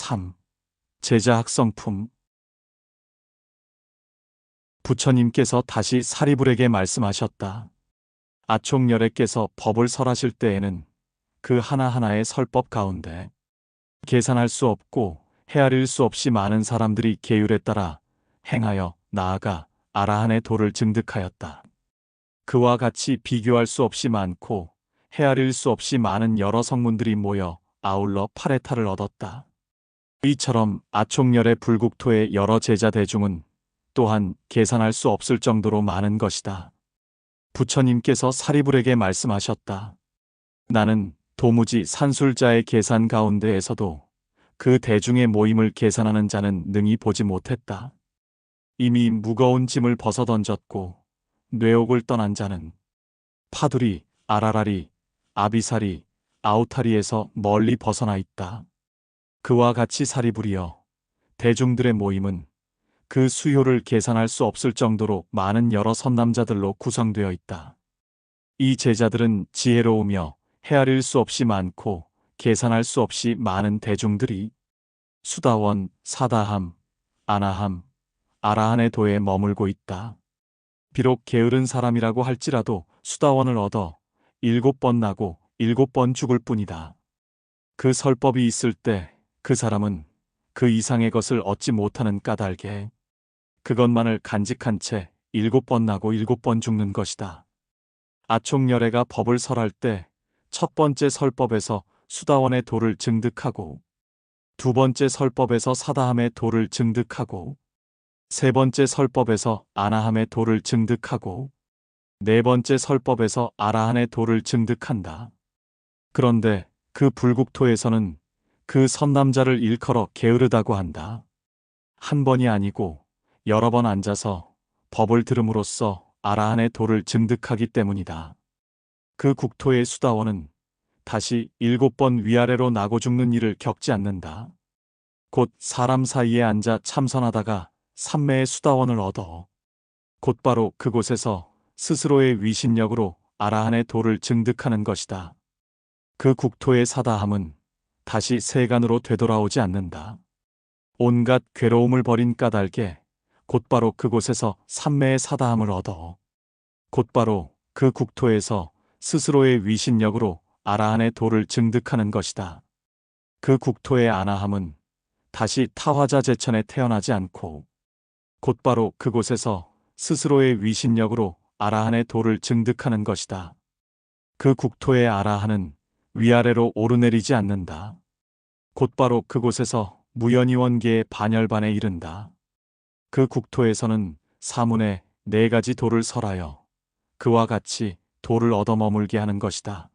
3. 제자 학성품. 부처님께서 다시 사리불에게 말씀하셨다. 아총열애께서 법을 설하실 때에는 그 하나하나의 설법 가운데 계산할 수 없고 헤아릴 수 없이 많은 사람들이 계율에 따라 행하여 나아가 아라한의 도를 증득하였다. 그와 같이 비교할 수 없이 많고 헤아릴 수 없이 많은 여러 성문들이 모여 아울러 파레타를 얻었다. 이처럼 아총열의 불국토의 여러 제자 대중은 또한 계산할 수 없을 정도로 많은 것이다. 부처님께서 사리불에게 말씀하셨다. 나는 도무지 산술자의 계산 가운데에서도 그 대중의 모임을 계산하는 자는 능히 보지 못했다. 이미 무거운 짐을 벗어던졌고 뇌옥을 떠난 자는 파두리, 아라라리, 아비사리, 아우타리에서 멀리 벗어나 있다. 그와 같이 사리불이여, 대중들의 모임은 그 수요를 계산할 수 없을 정도로 많은 여러 선남자들로 구성되어 있다. 이 제자들은 지혜로우며 헤아릴 수 없이 많고 계산할 수 없이 많은 대중들이 수다원, 사다함, 아나함, 아라한의 도에 머물고 있다. 비록 게으른 사람이라고 할지라도 수다원을 얻어 7번 나고 7번 죽을 뿐이다. 그 설법이 있을 때 그 사람은 그 이상의 것을 얻지 못하는 까닭에 그것만을 간직한 채 7번 나고 7번 죽는 것이다. 아총열애가 법을 설할 때 첫 번째 설법에서 수다원의 도를 증득하고 두 번째 설법에서 사다함의 도를 증득하고 세 번째 설법에서 아나함의 도를 증득하고 네 번째 설법에서 아라한의 도를 증득한다. 그런데 그 불국토에서는 그 선남자를 일컬어 게으르다고 한다. 한 번이 아니고 여러 번 앉아서 법을 들음으로써 아라한의 도를 증득하기 때문이다. 그 국토의 수다원은 다시 7번 위아래로 나고 죽는 일을 겪지 않는다. 곧 사람 사이에 앉아 참선하다가 삼매의 수다원을 얻어 곧바로 그곳에서 스스로의 위신력으로 아라한의 도를 증득하는 것이다. 그 국토의 사다함은 다시 세간으로 되돌아오지 않는다. 온갖 괴로움을 버린 까닭에 곧바로 그곳에서 삼매의 사다함을 얻어 곧바로 그 국토에서 스스로의 위신력으로 아라한의 도를 증득하는 것이다. 그 국토의 아나함은 다시 타화자 제천에 태어나지 않고 곧바로 그곳에서 스스로의 위신력으로 아라한의 도를 증득하는 것이다. 그 국토의 아라한은 위아래로 오르내리지 않는다. 곧바로 그곳에서 무연이원계의 반열반에 이른다. 그 국토에서는 사문에 4가지 도를 설하여 그와 같이 도를 얻어 머물게 하는 것이다.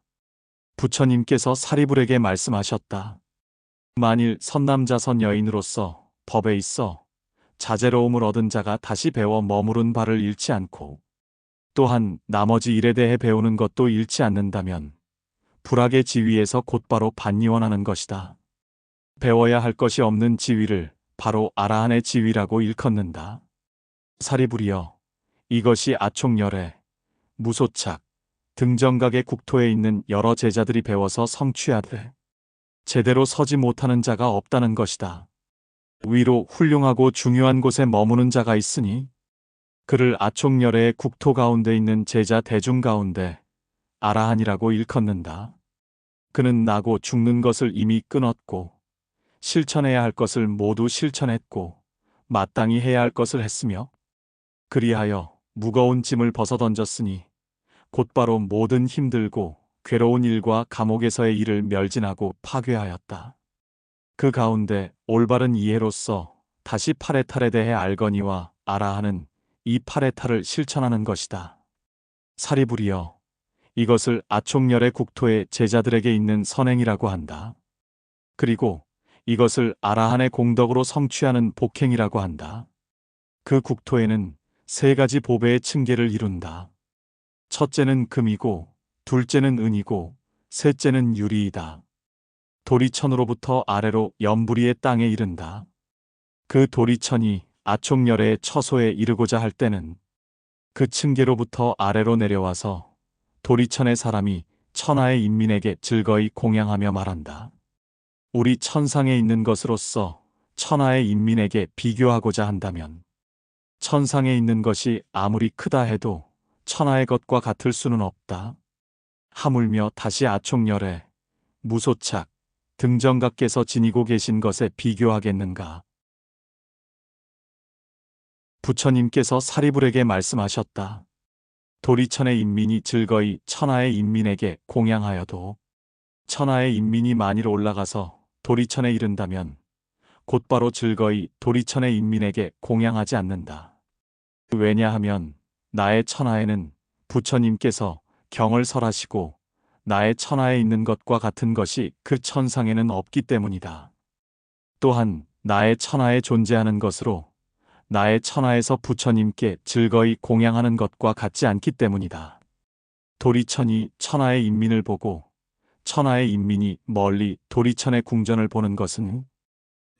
부처님께서 사리불에게 말씀하셨다. 만일 선남자선 여인으로서 법에 있어 자제로움을 얻은 자가 다시 배워 머무른 바를 잃지 않고 또한 나머지 일에 대해 배우는 것도 잃지 않는다면 불악의 지위에서 곧바로 반니원하는 것이다. 배워야 할 것이 없는 지위를 바로 아라한의 지위라고 일컫는다. 사리불이여, 이것이 아총열애, 무소착, 등정각의 국토에 있는 여러 제자들이 배워서 성취하되 제대로 서지 못하는 자가 없다는 것이다. 위로 훌륭하고 중요한 곳에 머무는 자가 있으니 그를 아총열애의 국토 가운데 있는 제자 대중 가운데 아라한이라고 일컫는다. 그는 나고 죽는 것을 이미 끊었고 실천해야 할 것을 모두 실천했고 마땅히 해야 할 것을 했으며 그리하여 무거운 짐을 벗어던졌으니 곧바로 모든 힘들고 괴로운 일과 감옥에서의 일을 멸진하고 파괴하였다. 그 가운데 올바른 이해로서 다시 파레탈에 대해 알거니와 아라하는 이 파레탈을 실천하는 것이다. 사리불이여, 이것을 아총열의 국토의 제자들에게 있는 선행이라고 한다. 그리고 이것을 아라한의 공덕으로 성취하는 복행이라고 한다. 그 국토에는 3가지 보배의 층계를 이룬다. 첫째는 금이고 둘째는 은이고 셋째는 유리이다. 도리천으로부터 아래로 연부리의 땅에 이른다. 그 도리천이 아총열의 처소에 이르고자 할 때는 그 층계로부터 아래로 내려와서 도리천의 사람이 천하의 인민에게 즐거이 공양하며 말한다. 우리 천상에 있는 것으로서 천하의 인민에게 비교하고자 한다면 천상에 있는 것이 아무리 크다 해도 천하의 것과 같을 수는 없다. 하물며 다시 아총열에 무소착 등정각께서 지니고 계신 것에 비교하겠는가. 부처님께서 사리불에게 말씀하셨다. 도리천의 인민이 즐거이 천하의 인민에게 공양하여도 천하의 인민이 만일 올라가서 도리천에 이른다면 곧바로 즐거이 도리천의 인민에게 공양하지 않는다. 왜냐하면 나의 천하에는 부처님께서 경을 설하시고 나의 천하에 있는 것과 같은 것이 그 천상에는 없기 때문이다. 또한 나의 천하에 존재하는 것으로 나의 천하에서 부처님께 즐거이 공양하는 것과 같지 않기 때문이다. 도리천이 천하의 인민을 보고 천하의 인민이 멀리 도리천의 궁전을 보는 것은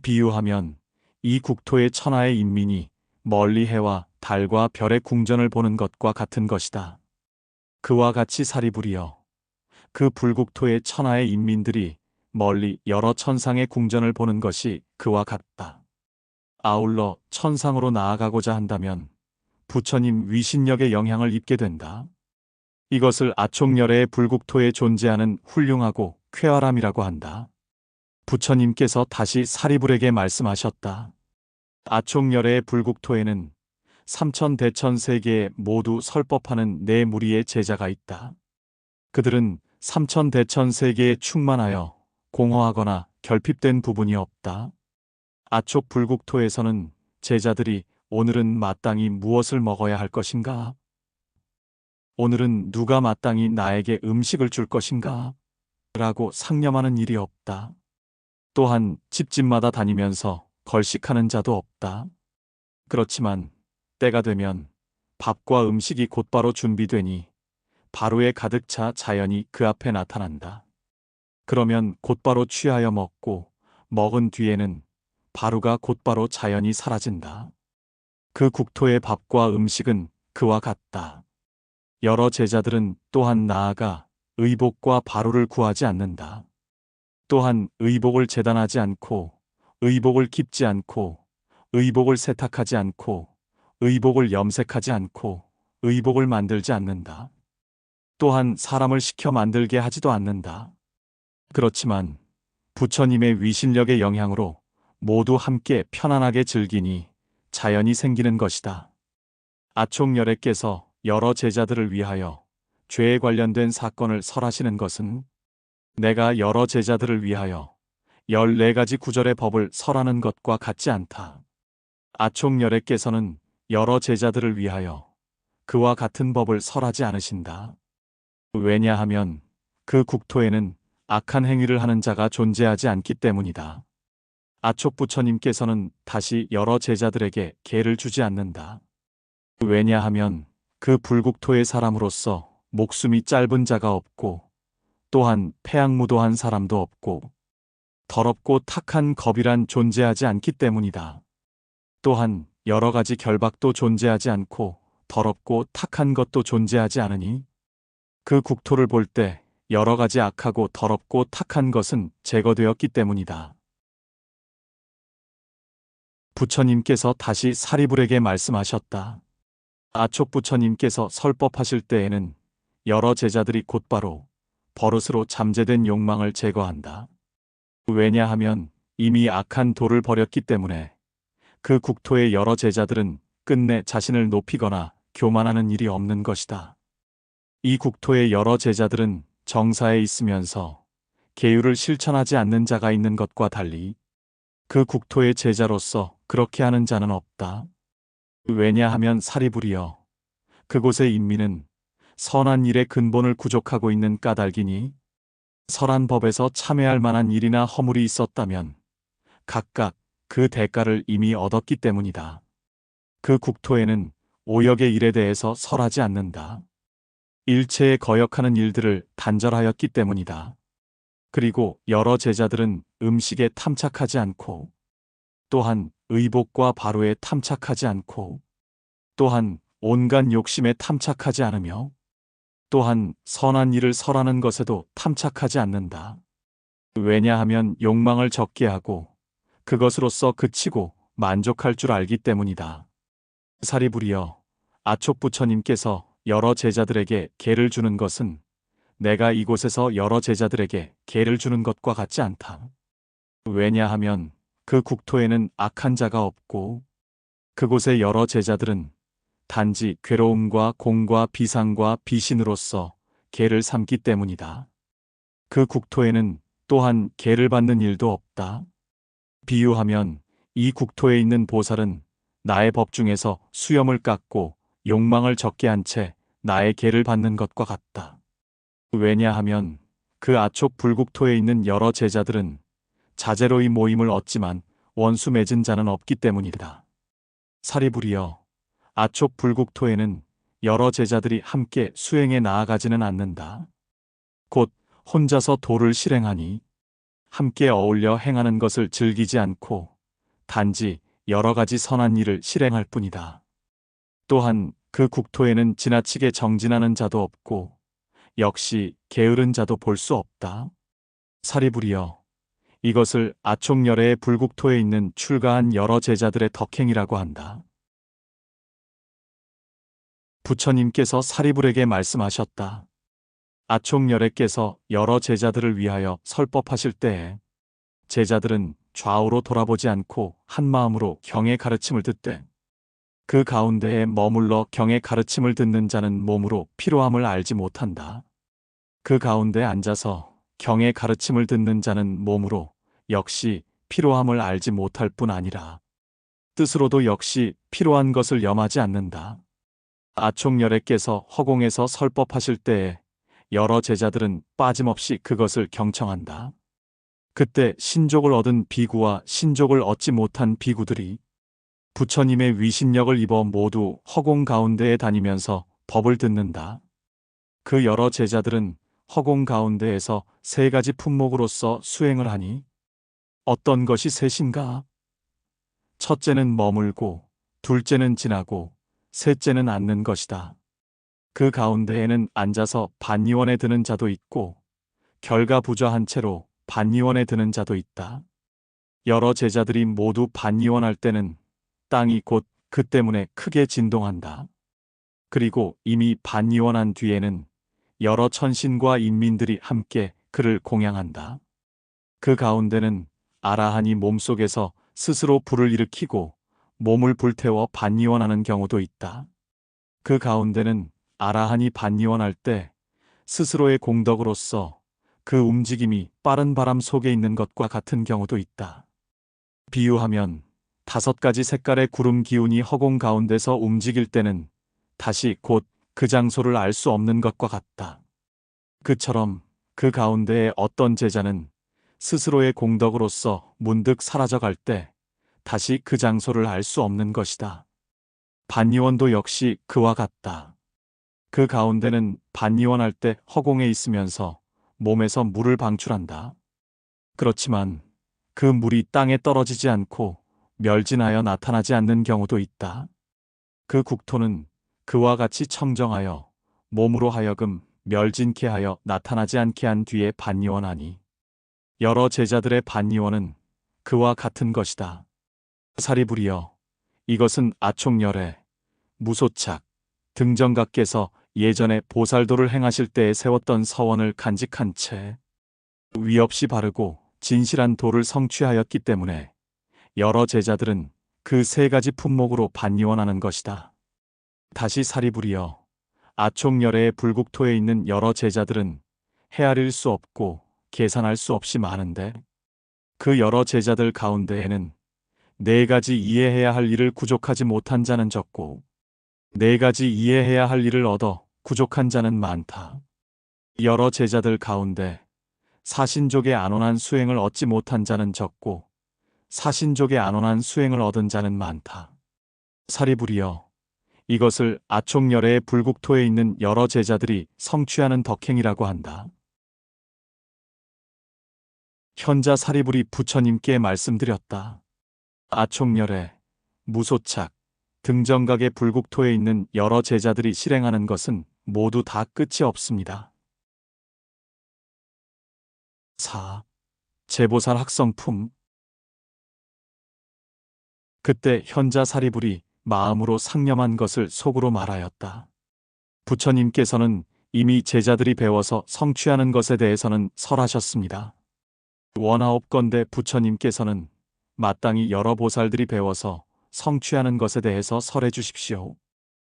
비유하면 이 국토의 천하의 인민이 멀리 해와 달과 별의 궁전을 보는 것과 같은 것이다. 그와 같이 사리불이여, 그 불국토의 천하의 인민들이 멀리 여러 천상의 궁전을 보는 것이 그와 같다. 아울러 천상으로 나아가고자 한다면 부처님 위신력의 영향을 입게 된다. 이것을 아총열의 불국토에 존재하는 훌륭하고 쾌활함이라고 한다. 부처님께서 다시 사리불에게 말씀하셨다. 아총열의 불국토에는 삼천대천세계에 모두 설법하는 네 무리의 제자가 있다. 그들은 삼천대천세계에 충만하여 공허하거나 결핍된 부분이 없다. 아촉 불국토에서는 제자들이 오늘은 마땅히 무엇을 먹어야 할 것인가? 오늘은 누가 마땅히 나에게 음식을 줄 것인가? 라고 상념하는 일이 없다. 또한 집집마다 다니면서 걸식하는 자도 없다. 그렇지만 때가 되면 밥과 음식이 곧바로 준비되니 바루에 가득 차 자연히 그 앞에 나타난다. 그러면 곧바로 취하여 먹고 먹은 뒤에는 바루가 곧바로 자연히 사라진다. 그 국토의 밥과 음식은 그와 같다. 여러 제자들은 또한 나아가 의복과 바루를 구하지 않는다. 또한 의복을 재단하지 않고 의복을 깁지 않고 의복을 세탁하지 않고 의복을 염색하지 않고 의복을 만들지 않는다. 또한 사람을 시켜 만들게 하지도 않는다. 그렇지만 부처님의 위신력의 영향으로 모두 함께 편안하게 즐기니 자연이 생기는 것이다. 아총열애께서 여러 제자들을 위하여 죄에 관련된 사건을 설하시는 것은 내가 여러 제자들을 위하여 14가지 구절의 법을 설하는 것과 같지 않다. 아총열애께서는 여러 제자들을 위하여 그와 같은 법을 설하지 않으신다. 왜냐하면 그 국토에는 악한 행위를 하는 자가 존재하지 않기 때문이다. 아촉부처님께서는 다시 여러 제자들에게 계를 주지 않는다. 왜냐하면 그 불국토의 사람으로서 목숨이 짧은 자가 없고 또한 패악무도한 사람도 없고 더럽고 탁한 겁이란 존재하지 않기 때문이다. 또한 여러 가지 결박도 존재하지 않고 더럽고 탁한 것도 존재하지 않으니 그 국토를 볼 때 여러 가지 악하고 더럽고 탁한 것은 제거되었기 때문이다. 부처님께서 다시 사리불에게 말씀하셨다. 아촉부처님께서 설법하실 때에는 여러 제자들이 곧바로 버릇으로 잠재된 욕망을 제거한다. 왜냐하면 이미 악한 도를 버렸기 때문에 그 국토의 여러 제자들은 끝내 자신을 높이거나 교만하는 일이 없는 것이다. 이 국토의 여러 제자들은 정사에 있으면서 계율을 실천하지 않는 자가 있는 것과 달리 그 국토의 제자로서 그렇게 하는 자는 없다. 왜냐하면 사리불이여, 그곳의 인민은 선한 일의 근본을 구족하고 있는 까닭이니 설한 법에서 참회할 만한 일이나 허물이 있었다면 각각 그 대가를 이미 얻었기 때문이다. 그 국토에는 오역의 일에 대해서 설하지 않는다. 일체에 거역하는 일들을 단절하였기 때문이다. 그리고 여러 제자들은 음식에 탐착하지 않고 또한 의복과 바로에 탐착하지 않고 또한 온갖 욕심에 탐착하지 않으며 또한 선한 일을 설하는 것에도 탐착하지 않는다. 왜냐하면 욕망을 적게 하고 그것으로써 그치고 만족할 줄 알기 때문이다. 사리부리여, 아촉 부처님께서 여러 제자들에게 계를 주는 것은 내가 이곳에서 여러 제자들에게 계를 주는 것과 같지 않다. 왜냐하면 그 국토에는 악한 자가 없고 그곳의 여러 제자들은 단지 괴로움과 공과 비상과 비신으로서 계를 삼기 때문이다. 그 국토에는 또한 계를 받는 일도 없다. 비유하면 이 국토에 있는 보살은 나의 법 중에서 수염을 깎고 욕망을 적게 한 채 나의 계를 받는 것과 같다. 왜냐하면 그 아촉 불국토에 있는 여러 제자들은 자제로의 모임을 얻지만 원수 맺은 자는 없기 때문이다. 사리부리여, 아촉 불국토에는 여러 제자들이 함께 수행에 나아가지는 않는다. 곧 혼자서 도를 실행하니 함께 어울려 행하는 것을 즐기지 않고 단지 여러 가지 선한 일을 실행할 뿐이다. 또한 그 국토에는 지나치게 정진하는 자도 없고 역시 게으른 자도 볼 수 없다. 사리부리여, 이것을 아촉열애의 불국토에 있는 출가한 여러 제자들의 덕행이라고 한다. 부처님께서 사리불에게 말씀하셨다. 아촉열애께서 여러 제자들을 위하여 설법하실 때에 제자들은 좌우로 돌아보지 않고 한 마음으로 경의 가르침을 듣되 그 가운데에 머물러 경의 가르침을 듣는 자는 몸으로 피로함을 알지 못한다. 그 가운데 앉아서 경의 가르침을 듣는 자는 몸으로 역시 피로함을 알지 못할 뿐 아니라 뜻으로도 역시 피로한 것을 염하지 않는다. 아촉열애께서 허공에서 설법하실 때에 여러 제자들은 빠짐없이 그것을 경청한다. 그때 신족을 얻은 비구와 신족을 얻지 못한 비구들이 부처님의 위신력을 입어 모두 허공 가운데에 다니면서 법을 듣는다. 그 여러 제자들은 허공 가운데에서 세 가지 품목으로서 수행을 하니 어떤 것이 셋인가? 첫째는 머물고, 둘째는 지나고, 셋째는 앉는 것이다. 그 가운데에는 앉아서 반니원에 드는 자도 있고 결가부좌한 채로 반니원에 드는 자도 있다. 여러 제자들이 모두 반니원할 때는 땅이 곧 그 때문에 크게 진동한다. 그리고 이미 반니원한 뒤에는 여러 천신과 인민들이 함께 그를 공양한다. 그 가운데는 아라한이 몸속에서 스스로 불을 일으키고 몸을 불태워 반니원하는 경우도 있다. 그 가운데는 아라한이 반니원할 때 스스로의 공덕으로서 그 움직임이 빠른 바람 속에 있는 것과 같은 경우도 있다. 비유하면 5가지 색깔의 구름 기운이 허공 가운데서 움직일 때는 다시 곧 그 장소를 알 수 없는 것과 같다. 그처럼 그 가운데에 어떤 제자는 스스로의 공덕으로서 문득 사라져갈 때 다시 그 장소를 알 수 없는 것이다. 반니원도 역시 그와 같다. 그 가운데는 반니원할 때 허공에 있으면서 몸에서 물을 방출한다. 그렇지만 그 물이 땅에 떨어지지 않고 멸진하여 나타나지 않는 경우도 있다. 그 국토는 그와 같이 청정하여 몸으로 하여금 멸진케 하여 나타나지 않게 한 뒤에 반니원하니 여러 제자들의 반니원은 그와 같은 것이다. 사리부리여, 이것은 아촉열애, 무소착, 등정각께서 예전에 보살도를 행하실 때에 세웠던 서원을 간직한 채 위 없이 바르고 진실한 도를 성취하였기 때문에 여러 제자들은 그 세 가지 품목으로 반니원하는 것이다. 다시 사리부리여, 아촉열애의 불국토에 있는 여러 제자들은 헤아릴 수 없고 계산할 수 없이 많은데 그 여러 제자들 가운데에는 4가지 이해해야 할 일을 구족하지 못한 자는 적고 4가지 이해해야 할 일을 얻어 구족한 자는 많다. 여러 제자들 가운데 사신족의 안온한 수행을 얻지 못한 자는 적고 사신족의 안온한 수행을 얻은 자는 많다. 사리부리여, 이것을 아촉열애의 불국토에 있는 여러 제자들이 성취하는 덕행이라고 한다. 현자 사리불이 부처님께 말씀드렸다. 아촉열애, 무소착, 등정각의 불국토에 있는 여러 제자들이 실행하는 것은 모두 다 끝이 없습니다. 4. 제보살 학성품. 그때 현자 사리불이 마음으로 상념한 것을 속으로 말하였다. 부처님께서는 이미 제자들이 배워서 성취하는 것에 대해서는 설하셨습니다. 원하옵건대 부처님께서는 마땅히 여러 보살들이 배워서 성취하는 것에 대해서 설해 주십시오.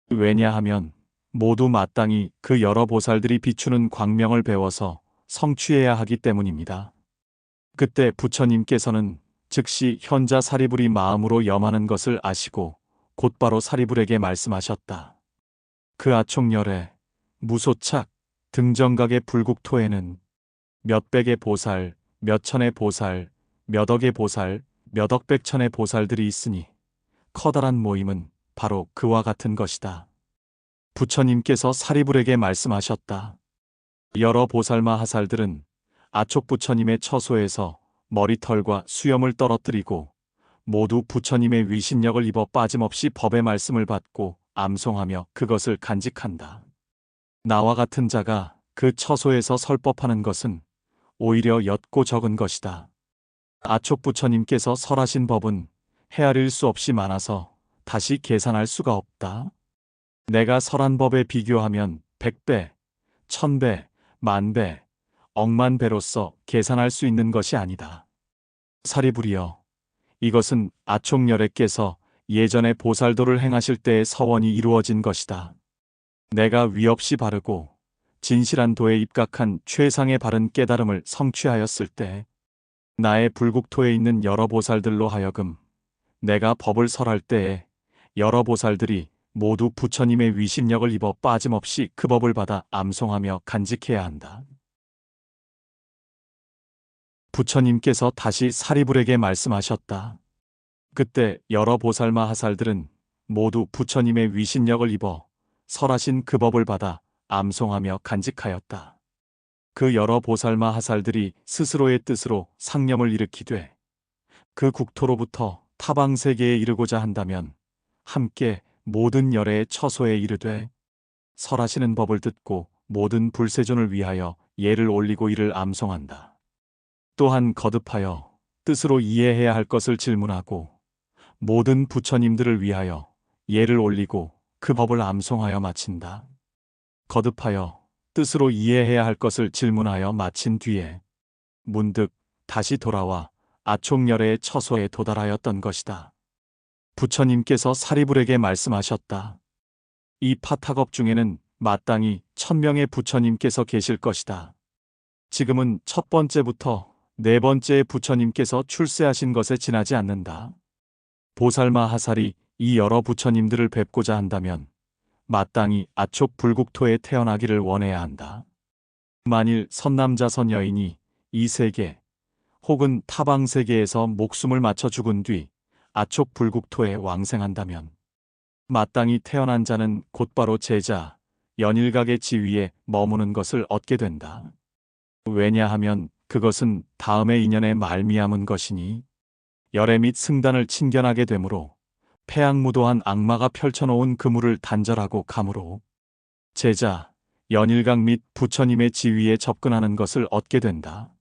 왜냐하면 모두 마땅히 그 여러 보살들이 비추는 광명을 배워서 성취해야 하기 때문입니다. 그때 부처님께서는 즉시 현자 사리불이 마음으로 염하는 것을 아시고 곧바로 사리불에게 말씀하셨다. 그 아총열에 무소착 등정각의 불국토에는 몇백의 보살, 몇천의 보살, 몇억의 보살, 몇억백천의 보살들이 있으니 커다란 모임은 바로 그와 같은 것이다. 부처님께서 사리불에게 말씀하셨다. 여러 보살마하살들은 아촉 부처님의 처소에서 머리털과 수염을 떨어뜨리고 모두 부처님의 위신력을 입어 빠짐없이 법의 말씀을 받고 암송하며 그것을 간직한다. 나와 같은 자가 그 처소에서 설법하는 것은 오히려 옅고 적은 것이다. 아촉 부처님께서 설하신 법은 헤아릴 수 없이 많아서 다시 계산할 수가 없다. 내가 설한 법에 비교하면 100배, 1000배, 만배, 억만 배로서 계산할 수 있는 것이 아니다. 사리불이여, 이것은 아촉열애께서 예전에 보살도를 행하실 때의 서원이 이루어진 것이다. 내가 위없이 바르고 진실한 도에 입각한 최상의 바른 깨달음을 성취하였을 때 나의 불국토에 있는 여러 보살들로 하여금 내가 법을 설할 때에 여러 보살들이 모두 부처님의 위신력을 입어 빠짐없이 그 법을 받아 암송하며 간직해야 한다. 부처님께서 다시 사리불에게 말씀하셨다. 그때 여러 보살마하살들은 모두 부처님의 위신력을 입어 설하신 그 법을 받아 암송하며 간직하였다. 그 여러 보살마하살들이 스스로의 뜻으로 상념을 일으키되 그 국토로부터 타방세계에 이르고자 한다면 함께 모든 열애의 처소에 이르되 설하시는 법을 듣고 모든 불세존을 위하여 예를 올리고 이를 암송한다. 또한 거듭하여 뜻으로 이해해야 할 것을 질문하고 모든 부처님들을 위하여 예를 올리고 그 법을 암송하여 마친다. 거듭하여 뜻으로 이해해야 할 것을 질문하여 마친 뒤에 문득 다시 돌아와 아촉열애의 처소에 도달하였던 것이다. 부처님께서 사리불에게 말씀하셨다. 이 파타겁 중에는 마땅히 1000명의 부처님께서 계실 것이다. 지금은 첫 번째부터 네 번째의 부처님께서 출세하신 것에 지나지 않는다. 보살마하살이 이 여러 부처님들을 뵙고자 한다면 마땅히 아촉 불국토에 태어나기를 원해야 한다. 만일 선남자선 여인이 이 세계 혹은 타방세계에서 목숨을 맞춰 죽은 뒤 아촉 불국토에 왕생한다면 마땅히 태어난 자는 곧바로 제자, 연일각의 지위에 머무는 것을 얻게 된다. 왜냐하면 그것은 다음의 인연에 말미암은 것이니 열애 및 승단을 친견하게 되므로 패악무도한 악마가 펼쳐놓은 그물을 단절하고 감으로 제자, 연일각 및 부처님의 지위에 접근하는 것을 얻게 된다.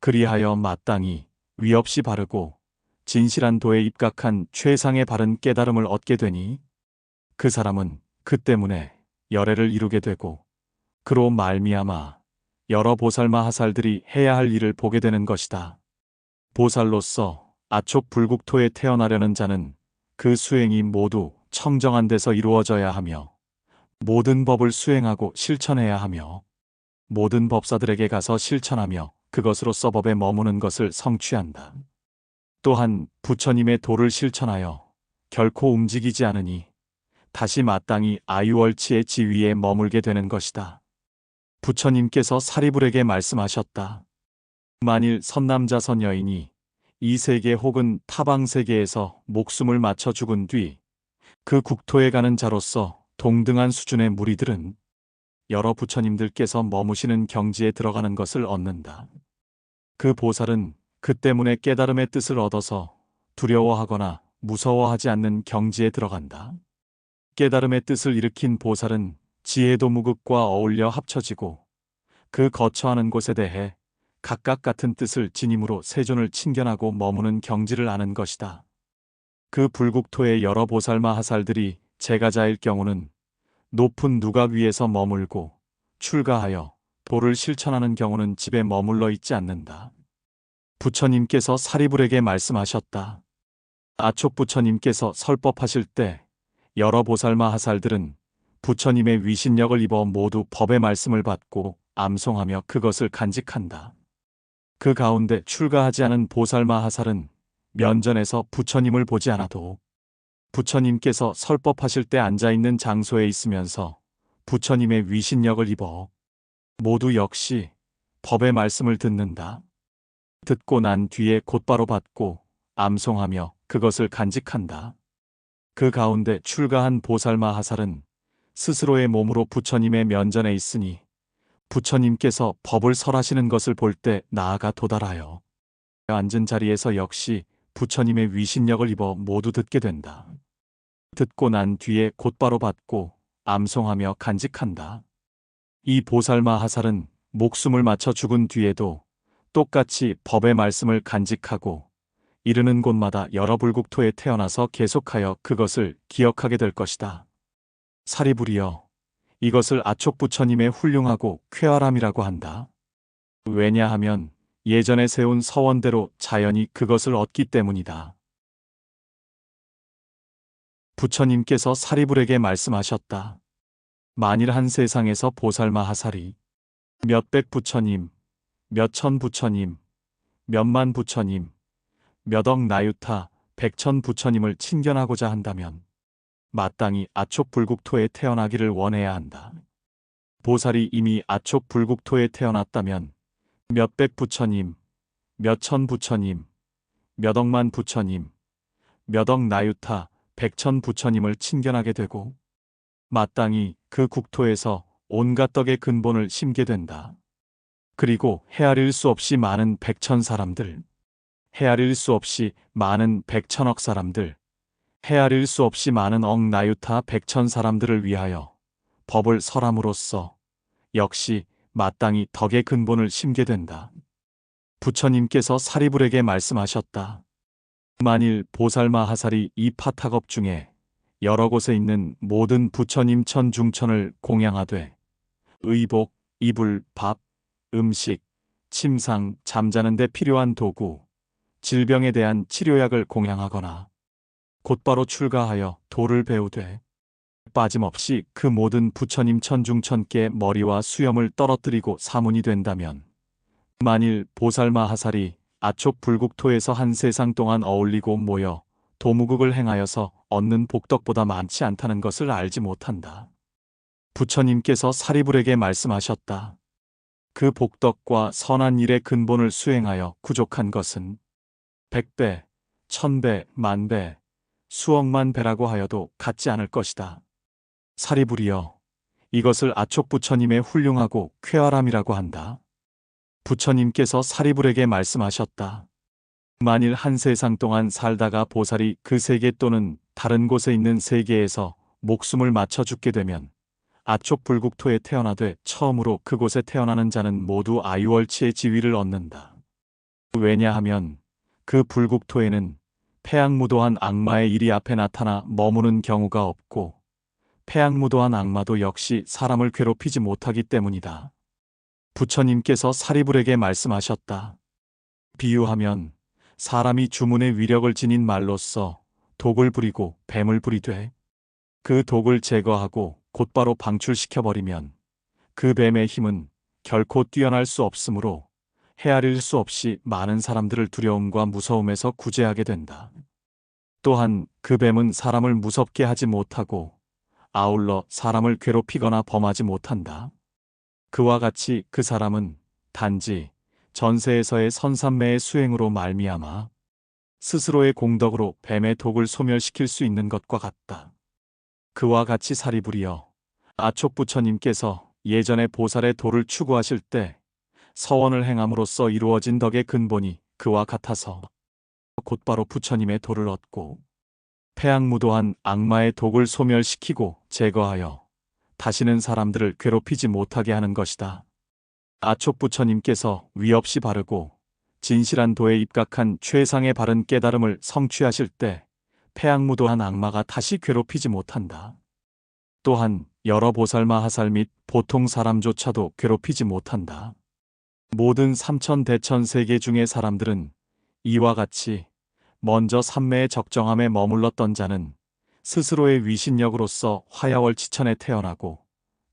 그리하여 마땅히 위없이 바르고 진실한 도에 입각한 최상의 바른 깨달음을 얻게 되니 그 사람은 그 때문에 열애를 이루게 되고 그로 말미암아 여러 보살마하살들이 해야 할 일을 보게 되는 것이다. 보살로서 아촉 불국토에 태어나려는 자는 그 수행이 모두 청정한 데서 이루어져야 하며 모든 법을 수행하고 실천해야 하며 모든 법사들에게 가서 실천하며 그것으로서 법에 머무는 것을 성취한다. 또한 부처님의 도를 실천하여 결코 움직이지 않으니 다시 마땅히 아유월치의 지위에 머물게 되는 것이다. 부처님께서 사리불에게 말씀하셨다. 만일 선남자선 여인이 이 세계 혹은 타방세계에서 목숨을 맞춰 죽은 뒤 그 국토에 가는 자로서 동등한 수준의 무리들은 여러 부처님들께서 머무시는 경지에 들어가는 것을 얻는다. 그 보살은 그 때문에 깨달음의 뜻을 얻어서 두려워하거나 무서워하지 않는 경지에 들어간다. 깨달음의 뜻을 일으킨 보살은 지혜도 무극과 어울려 합쳐지고 그 거처하는 곳에 대해 각각 같은 뜻을 지님으로 세존을 친견하고 머무는 경지를 아는 것이다. 그 불국토의 여러 보살마 하살들이 제가자일 경우는 높은 누각 위에서 머물고 출가하여 도를 실천하는 경우는 집에 머물러 있지 않는다. 부처님께서 사리불에게 말씀하셨다. 아촉 부처님께서 설법하실 때 여러 보살마 하살들은 부처님의 위신력을 입어 모두 법의 말씀을 받고 암송하며 그것을 간직한다. 그 가운데 출가하지 않은 보살마 하살은 면전에서 부처님을 보지 않아도 부처님께서 설법하실 때 앉아있는 장소에 있으면서 부처님의 위신력을 입어 모두 역시 법의 말씀을 듣는다. 듣고 난 뒤에 곧바로 받고 암송하며 그것을 간직한다. 그 가운데 출가한 보살마 하살은 스스로의 몸으로 부처님의 면전에 있으니 부처님께서 법을 설하시는 것을 볼 때 나아가 도달하여 앉은 자리에서 역시 부처님의 위신력을 입어 모두 듣게 된다. 듣고 난 뒤에 곧바로 받고 암송하며 간직한다. 이 보살마 하살은 목숨을 마쳐 죽은 뒤에도 똑같이 법의 말씀을 간직하고 이르는 곳마다 여러 불국토에 태어나서 계속하여 그것을 기억하게 될 것이다. 사리불이여, 이것을 아촉 부처님의 훌륭하고 쾌활함이라고 한다. 왜냐하면 예전에 세운 서원대로 자연히 그것을 얻기 때문이다. 부처님께서 사리불에게 말씀하셨다. 만일 한 세상에서 보살마 하살이 몇백 부처님, 몇천 부처님, 몇만 부처님, 몇억 나유타, 백천 부처님을 친견하고자 한다면 마땅히 아촉 불국토에 태어나기를 원해야 한다. 보살이 이미 아촉 불국토에 태어났다면 몇백 부처님, 몇천 부처님, 몇억만 부처님, 몇억 나유타, 백천 부처님을 친견하게 되고 마땅히 그 국토에서 온갖 덕의 근본을 심게 된다. 그리고 헤아릴 수 없이 많은 백천 사람들, 헤아릴 수 없이 많은 백천억 사람들, 헤아릴 수 없이 많은 억나유타 백천 사람들을 위하여 법을 설함으로써 역시 마땅히 덕의 근본을 심게 된다. 부처님께서 사리불에게 말씀하셨다. 만일 보살마 하살이 이 파타겁 중에 여러 곳에 있는 모든 부처님 천중천을 공양하되 의복, 이불, 밥, 음식, 침상, 잠자는 데 필요한 도구, 질병에 대한 치료약을 공양하거나 곧바로 출가하여 도를 배우되 빠짐없이 그 모든 부처님 천중천께 머리와 수염을 떨어뜨리고 사문이 된다면 만일 보살마 하살이 아촉 불국토에서 한 세상 동안 어울리고 모여 도무국을 행하여서 얻는 복덕보다 많지 않다는 것을 알지 못한다. 부처님께서 사리불에게 말씀하셨다. 그 복덕과 선한 일의 근본을 수행하여 부족한 것은 100배, 1000배, 만배, 수억만 배라고 하여도 같지 않을 것이다. 사리불이여, 이것을 아촉 부처님의 훌륭하고 쾌활함이라고 한다. 부처님께서 사리불에게 말씀하셨다. 만일 한 세상 동안 살다가 보살이 그 세계 또는 다른 곳에 있는 세계에서 목숨을 맞춰 죽게 되면 아촉 불국토에 태어나되 처음으로 그곳에 태어나는 자는 모두 아유월치의 지위를 얻는다. 왜냐하면 그 불국토에는 패악무도한 악마의 일이 앞에 나타나 머무는 경우가 없고 패악무도한 악마도 역시 사람을 괴롭히지 못하기 때문이다. 부처님께서 사리불에게 말씀하셨다. 비유하면 사람이 주문의 위력을 지닌 말로써 독을 부리고 뱀을 부리되 그 독을 제거하고 곧바로 방출시켜버리면 그 뱀의 힘은 결코 뛰어날 수 없으므로 헤아릴 수 없이 많은 사람들을 두려움과 무서움에서 구제하게 된다. 또한 그 뱀은 사람을 무섭게 하지 못하고 아울러 사람을 괴롭히거나 범하지 못한다. 그와 같이 그 사람은 단지 전세에서의 선삼매의 수행으로 말미암아 스스로의 공덕으로 뱀의 독을 소멸시킬 수 있는 것과 같다. 그와 같이 사리불이여, 아촉 부처님께서 예전에 보살의 도를 추구하실 때 서원을 행함으로써 이루어진 덕의 근본이 그와 같아서 곧바로 부처님의 도를 얻고 패악무도한 악마의 독을 소멸시키고 제거하여 다시는 사람들을 괴롭히지 못하게 하는 것이다. 아촉 부처님께서 위없이 바르고 진실한 도에 입각한 최상의 바른 깨달음을 성취하실 때 패양무도한 악마가 다시 괴롭히지 못한다. 또한 여러 보살마하살 및 보통 사람조차도 괴롭히지 못한다. 모든 삼천대천 세계 중의 사람들은 이와 같이 먼저 삼매의 적정함에 머물렀던 자는 스스로의 위신력으로서 화야월치천에 태어나고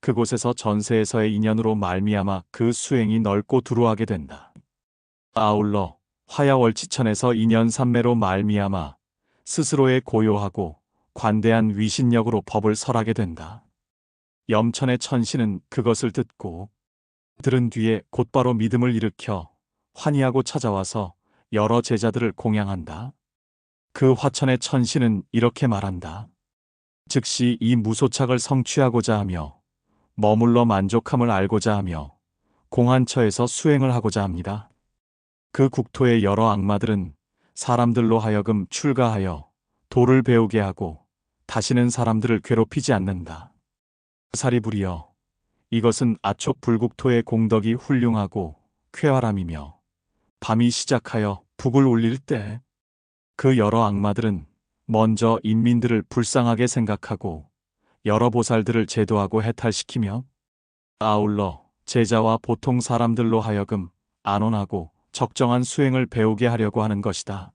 그곳에서 전세에서의 인연으로 말미암아 그 수행이 넓고 두루하게 된다. 아울러 화야월치천에서 인연삼매로 말미암아 스스로의 고요하고 관대한 위신력으로 법을 설하게 된다. 염천의 천신은 그것을 듣고 들은 뒤에 곧바로 믿음을 일으켜 환희하고 찾아와서 여러 제자들을 공양한다. 그 화천의 천신은 이렇게 말한다. 즉시 이 무소착을 성취하고자 하며 머물러 만족함을 알고자 하며 공한처에서 수행을 하고자 합니다. 그 국토의 여러 악마들은 사람들로 하여금 출가하여 도를 배우게 하고 다시는 사람들을 괴롭히지 않는다. 사리부리여, 이것은 아촉 불국토의 공덕이 훌륭하고 쾌활함이며 밤이 시작하여 북을 울릴 때 그 여러 악마들은 먼저 인민들을 불쌍하게 생각하고 여러 보살들을 제도하고 해탈시키며 아울러 제자와 보통 사람들로 하여금 안온하고 적정한 수행을 배우게 하려고 하는 것이다.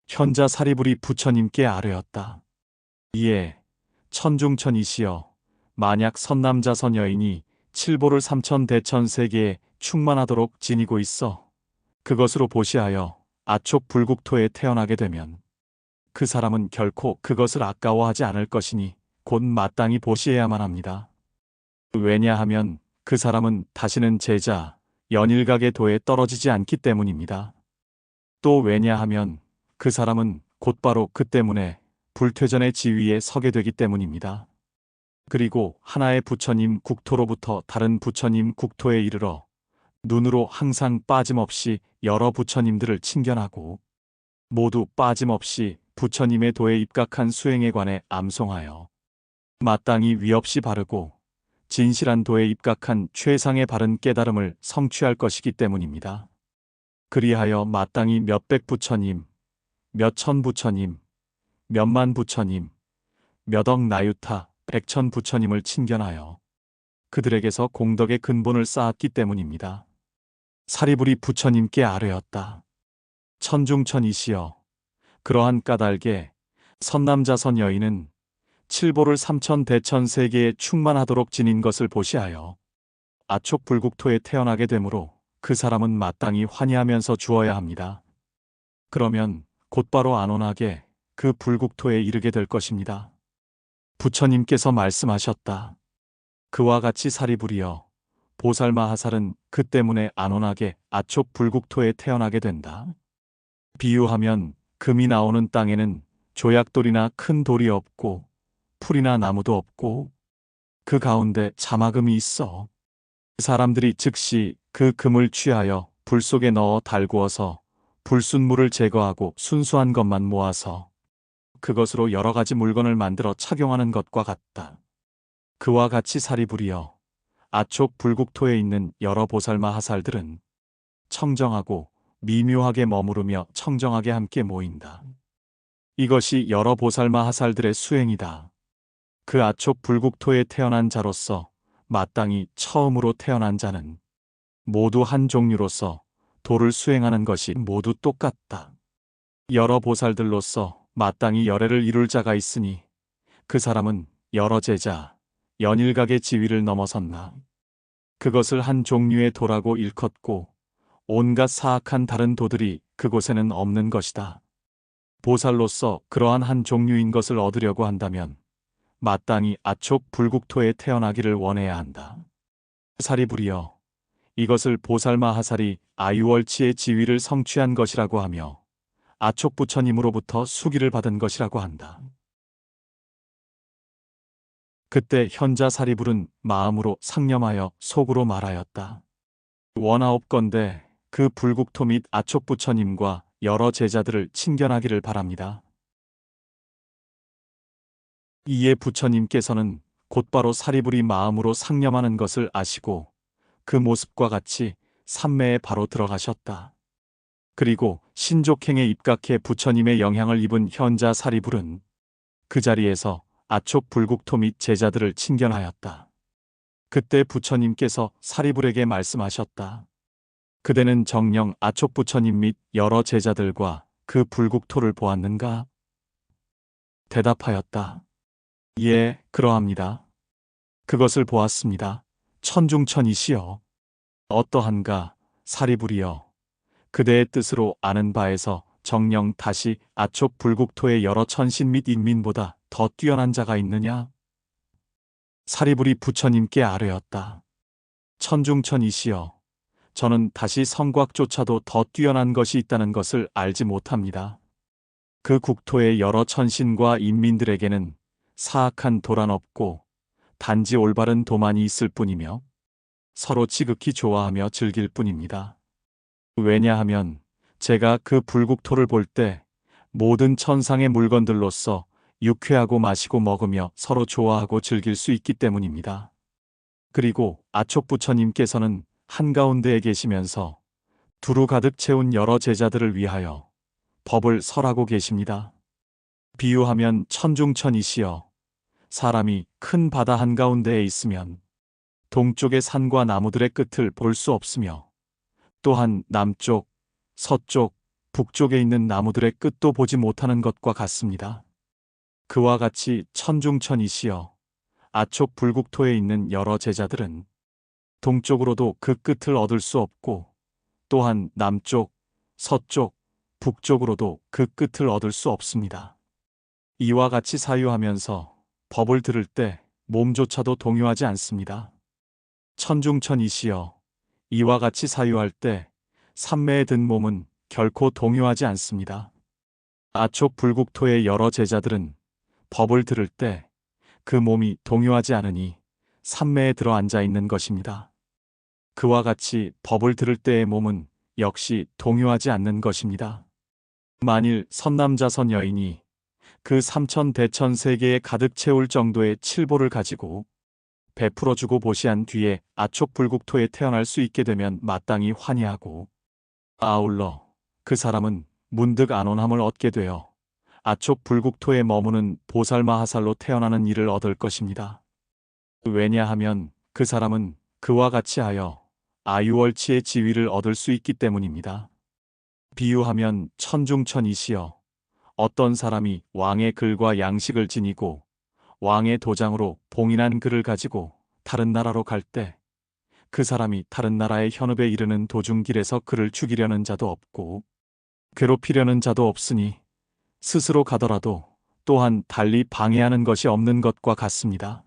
현자 사리부리 부처님께 아뢰었다. 이에 천중천이시여, 만약 선남자선 여인이 칠보를 삼천대천 세계에 충만하도록 지니고 있어 그것으로 보시하여 아촉 불국토에 태어나게 되면 그 사람은 결코 그것을 아까워하지 않을 것이니 곧 마땅히 보시해야만 합니다. 왜냐하면 그 사람은 다시는 제자, 연일각의 도에 떨어지지 않기 때문입니다. 또 왜냐하면 그 사람은 곧바로 그 때문에 불퇴전의 지위에 서게 되기 때문입니다. 그리고 하나의 부처님 국토로부터 다른 부처님 국토에 이르러 눈으로 항상 빠짐없이 여러 부처님들을 친견하고 모두 빠짐없이 부처님의 도에 입각한 수행에 관해 암송하여 마땅히 위없이 바르고 진실한 도에 입각한 최상의 바른 깨달음을 성취할 것이기 때문입니다. 그리하여 마땅히 몇백 부처님, 몇천 부처님, 몇만 부처님, 몇억 나유타, 백천 부처님을 친견하여 그들에게서 공덕의 근본을 쌓았기 때문입니다. 사리부리 부처님께 아뢰었다. 천중천이시여, 그러한 까닭에 선남자선 여인은 칠보를 삼천대천 세계에 충만하도록 지닌 것을 보시하여 아촉 불국토에 태어나게 되므로 그 사람은 마땅히 환희하면서 주어야 합니다. 그러면 곧바로 안온하게 그 불국토에 이르게 될 것입니다. 부처님께서 말씀하셨다. 그와 같이 사리부리여, 보살마하살은 그 때문에 안온하게 아촉 불국토에 태어나게 된다. 비유하면 금이 나오는 땅에는 조약돌이나 큰 돌이 없고 풀이나 나무도 없고 그 가운데 자마금이 있어. 사람들이 즉시 그 금을 취하여 불 속에 넣어 달구어서 불순물을 제거하고 순수한 것만 모아서 그것으로 여러 가지 물건을 만들어 착용하는 것과 같다. 그와 같이 사리부리여, 아촉 불국토에 있는 여러 보살마하살들은 청정하고 미묘하게 머무르며 청정하게 함께 모인다. 이것이 여러 보살마하살들의 수행이다. 그 아촉 불국토에 태어난 자로서 마땅히 처음으로 태어난 자는 모두 한 종류로서 도를 수행하는 것이 모두 똑같다. 여러 보살들로서 마땅히 열애를 이룰 자가 있으니 그 사람은 여러 제자, 연일각의 지위를 넘어섰나 그것을 한 종류의 도라고 일컫고 온갖 사악한 다른 도들이 그곳에는 없는 것이다. 보살로서 그러한 한 종류인 것을 얻으려고 한다면 마땅히 아촉 불국토에 태어나기를 원해야 한다. 사리부리여, 이것을 보살마하살이 아유월치의 지위를 성취한 것이라고 하며 아촉 부처님으로부터 수기를 받은 것이라고 한다. 그때 현자 사리불은 마음으로 상념하여 속으로 말하였다. 원하옵건대 그 불국토 및 아촉 부처님과 여러 제자들을 친견하기를 바랍니다. 이에 부처님께서는 곧바로 사리불이 마음으로 상념하는 것을 아시고 그 모습과 같이 산매에 바로 들어가셨다. 그리고 신족행에 입각해 부처님의 영향을 입은 현자 사리불은 그 자리에서 아촉 불국토 및 제자들을 친견하였다. 그때 부처님께서 사리불에게 말씀하셨다. 그대는 정녕 아촉 부처님 및 여러 제자들과 그 불국토를 보았는가? 대답하였다. 예, 그러합니다. 그것을 보았습니다. 천중천이시여. 어떠한가, 사리불이여. 그대의 뜻으로 아는 바에서 정녕 다시 아촉 불국토의 여러 천신 및 인민보다 더 뛰어난 자가 있느냐? 사리불이 부처님께 아뢰었다. 천중천이시여. 저는 다시 성곽조차도 더 뛰어난 것이 있다는 것을 알지 못합니다. 그 국토의 여러 천신과 인민들에게는 사악한 도란 없고 단지 올바른 도만이 있을 뿐이며 서로 지극히 좋아하며 즐길 뿐입니다. 왜냐하면 제가 그 불국토를 볼 때 모든 천상의 물건들로서 유쾌하고 마시고 먹으며 서로 좋아하고 즐길 수 있기 때문입니다. 그리고 아촉 부처님께서는 한가운데에 계시면서 두루 가득 채운 여러 제자들을 위하여 법을 설하고 계십니다. 비유하면 천중천이시여. 사람이 큰 바다 한가운데에 있으면 동쪽의 산과 나무들의 끝을 볼 수 없으며 또한 남쪽, 서쪽, 북쪽에 있는 나무들의 끝도 보지 못하는 것과 같습니다. 그와 같이 천중천이시여. 아촉 불국토에 있는 여러 제자들은 동쪽으로도 그 끝을 얻을 수 없고 또한 남쪽, 서쪽, 북쪽으로도 그 끝을 얻을 수 없습니다. 이와 같이 사유하면서 법을 들을 때 몸조차도 동요하지 않습니다. 천중천이시여. 이와 같이 사유할 때 산매에 든 몸은 결코 동요하지 않습니다. 아촉 불국토의 여러 제자들은 법을 들을 때 그 몸이 동요하지 않으니 산매에 들어 앉아 있는 것입니다. 그와 같이 법을 들을 때의 몸은 역시 동요하지 않는 것입니다. 만일 선남자선 여인이 그 삼천대천 세계에 가득 채울 정도의 칠보를 가지고 베풀어주고 보시한 뒤에 아촉 불국토에 태어날 수 있게 되면 마땅히 환희하고 아울러 그 사람은 문득 안온함을 얻게 되어 아촉 불국토에 머무는 보살마하살로 태어나는 일을 얻을 것입니다. 왜냐하면 그 사람은 그와 같이 하여 아유월치의 지위를 얻을 수 있기 때문입니다. 비유하면 천중천이시여. 어떤 사람이 왕의 글과 양식을 지니고 왕의 도장으로 봉인한 글을 가지고 다른 나라로 갈 때 그 사람이 다른 나라의 현읍에 이르는 도중길에서 그를 죽이려는 자도 없고 괴롭히려는 자도 없으니 스스로 가더라도 또한 달리 방해하는 것이 없는 것과 같습니다.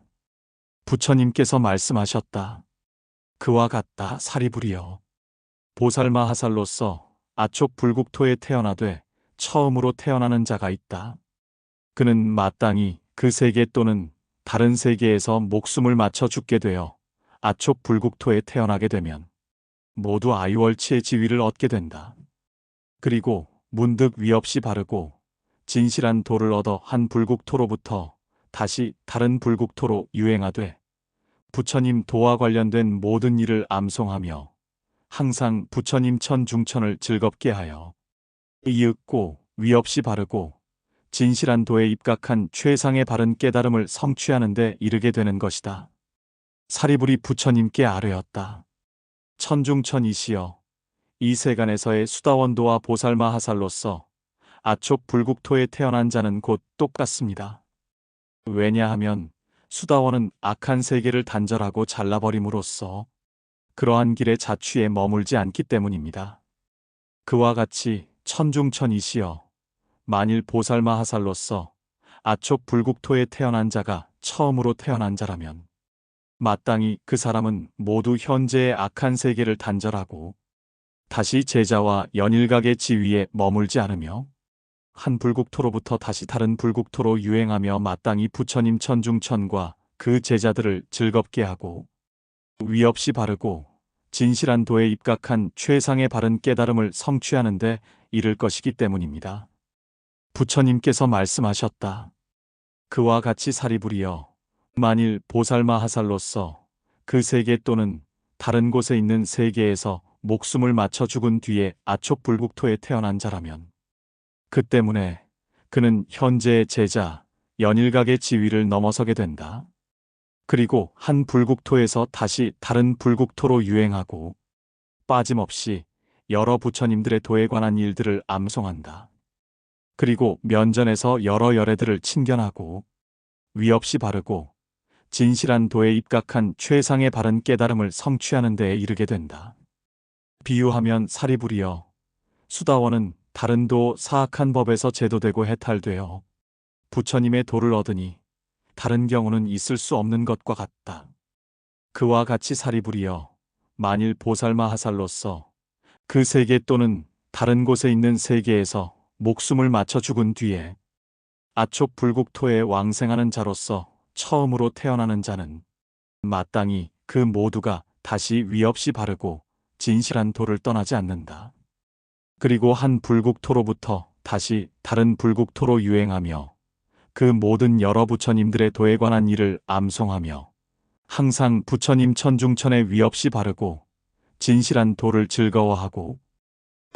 부처님께서 말씀하셨다. 그와 같다 사리불이여. 보살마하살로서 아촉 불국토에 태어나되 처음으로 태어나는 자가 있다. 그는 마땅히 그 세계 또는 다른 세계에서 목숨을 맞춰 죽게 되어 아촉 불국토에 태어나게 되면 모두 아유월치의 지위를 얻게 된다. 그리고 문득 위 없이 바르고 진실한 도를 얻어 한 불국토로부터 다시 다른 불국토로 유행하되 부처님 도와 관련된 모든 일을 암송하며 항상 부처님 천중천을 즐겁게 하여 이윽고 위 없이 바르고 진실한 도에 입각한 최상의 바른 깨달음을 성취하는 데 이르게 되는 것이다. 사리불이 부처님께 아뢰었다. 천중천이시여. 이 세간에서의 수다원도와 보살마하살로서 아촉 불국토에 태어난 자는 곧 똑같습니다. 왜냐하면 수다원은 악한 세계를 단절하고 잘라버림으로써 그러한 길의 자취에 머물지 않기 때문입니다. 그와 같이 천중천이시여. 만일 보살마하살로서 아촉 불국토에 태어난 자가 처음으로 태어난 자라면 마땅히 그 사람은 모두 현재의 악한 세계를 단절하고 다시 제자와 연일각의 지위에 머물지 않으며 한 불국토로부터 다시 다른 불국토로 유행하며 마땅히 부처님 천중천과 그 제자들을 즐겁게 하고 위 없이 바르고 진실한 도에 입각한 최상의 바른 깨달음을 성취하는 데 이를 것이기 때문입니다. 부처님께서 말씀하셨다. 그와 같이 사리불이여. 만일 보살마하살로서 그 세계 또는 다른 곳에 있는 세계에서 목숨을 맞춰 죽은 뒤에 아촉불국토에 태어난 자라면 그 때문에 그는 현재의 제자 연일각의 지위를 넘어서게 된다. 그리고 한 불국토에서 다시 다른 불국토로 유행하고 빠짐없이 여러 부처님들의 도에 관한 일들을 암송한다. 그리고 면전에서 여러 열애들을 친견하고 위 없이 바르고 진실한 도에 입각한 최상의 바른 깨달음을 성취하는 데에 이르게 된다. 비유하면 사리불이여, 수다원은 다른 도 사악한 법에서 제도되고 해탈되어 부처님의 도를 얻으니 다른 경우는 있을 수 없는 것과 같다. 그와 같이 사리불이여, 만일 보살마하살로서 그 세계 또는 다른 곳에 있는 세계에서 목숨을 맞춰 죽은 뒤에 아촉불국토에 왕생하는 자로서 처음으로 태어나는 자는 마땅히 그 모두가 다시 위 없이 바르고 진실한 도를 떠나지 않는다. 그리고 한 불국토로부터 다시 다른 불국토로 유행하며 그 모든 여러 부처님들의 도에 관한 일을 암송하며 항상 부처님 천중천에 위 없이 바르고 진실한 도를 즐거워하고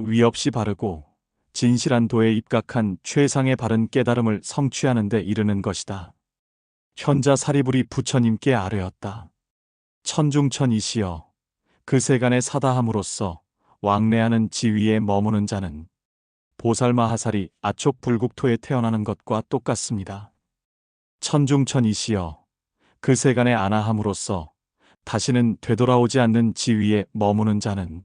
위 없이 바르고 진실한 도에 입각한 최상의 바른 깨달음을 성취하는 데 이르는 것이다. 현자 사리불이 부처님께 아뢰었다. 천중천이시여, 그 세간의 사다함으로써 왕래하는 지위에 머무는 자는 보살마하살이 아촉불국토에 태어나는 것과 똑같습니다. 천중천이시여, 그 세간의 아나함으로써 다시는 되돌아오지 않는 지위에 머무는 자는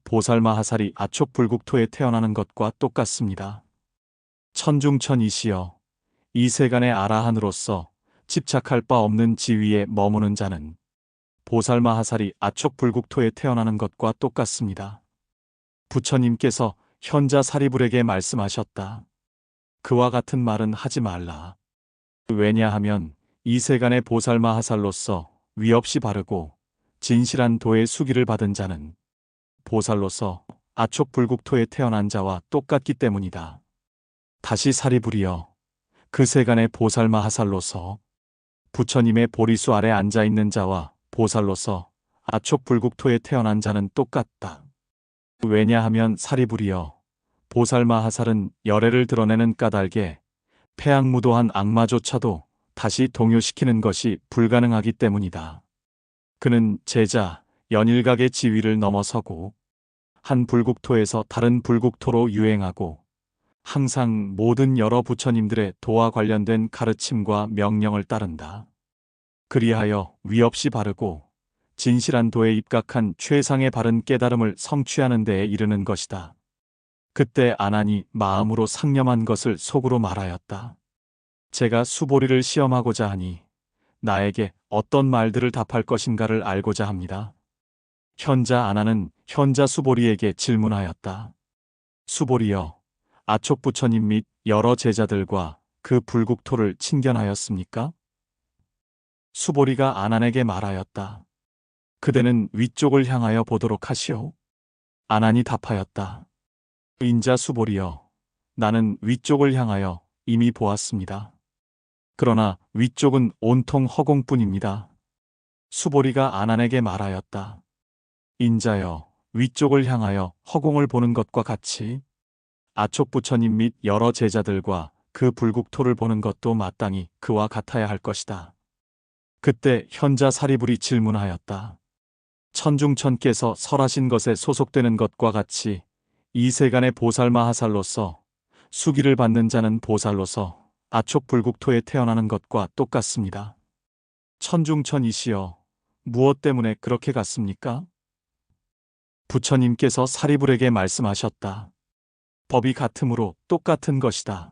보살마하살이 아촉불국토에 태어나는 것과 똑같습니다. 천중천이시여, 이 세간의 아라한으로서 집착할 바 없는 지위에 머무는 자는 보살마하살이 아촉불국토에 태어나는 것과 똑같습니다. 부처님께서 현자 사리불에게 말씀하셨다. 그와 같은 말은 하지 말라. 왜냐하면 이 세간의 보살마하살로서 위 없이 바르고 진실한 도의 수기를 받은 자는 보살로서 아촉불국토에 태어난 자와 똑같기 때문이다. 다시 사리불이여, 그 세간의 보살마하살로서 부처님의 보리수 아래 앉아있는 자와 보살로서 아촉불국토에 태어난 자는 똑같다. 왜냐하면 사리불이여, 보살마하살은 열애를 드러내는 까닭에 폐악무도한 악마조차도 다시 동요시키는 것이 불가능하기 때문이다. 그는 제자, 연일각의 지위를 넘어서고 한 불국토에서 다른 불국토로 유행하고 항상 모든 여러 부처님들의 도와 관련된 가르침과 명령을 따른다. 그리하여 위 없이 바르고 진실한 도에 입각한 최상의 바른 깨달음을 성취하는 데에 이르는 것이다. 그때 아난이 마음으로 상념한 것을 속으로 말하였다. 제가 수보리를 시험하고자 하니 나에게 어떤 말들을 답할 것인가를 알고자 합니다. 현자 아난은 현자 수보리에게 질문하였다. 수보리여, 아촉부처님 및 여러 제자들과 그 불국토를 친견하였습니까? 수보리가 아난에게 말하였다. 그대는 위쪽을 향하여 보도록 하시오. 아난이 답하였다. 인자 수보리여, 나는 위쪽을 향하여 이미 보았습니다. 그러나 위쪽은 온통 허공뿐입니다. 수보리가 아난에게 말하였다. 인자여, 위쪽을 향하여 허공을 보는 것과 같이 아촉부처님 및 여러 제자들과 그 불국토를 보는 것도 마땅히 그와 같아야 할 것이다. 그때 현자 사리불이 질문하였다. 천중천께서 설하신 것에 소속되는 것과 같이 이 세간의 보살마하살로서 수기를 받는 자는 보살로서 아촉불국토에 태어나는 것과 똑같습니다. 천중천이시여, 무엇 때문에 그렇게 같습니까? 부처님께서 사리불에게 말씀하셨다. 법이 같으므로 똑같은 것이다.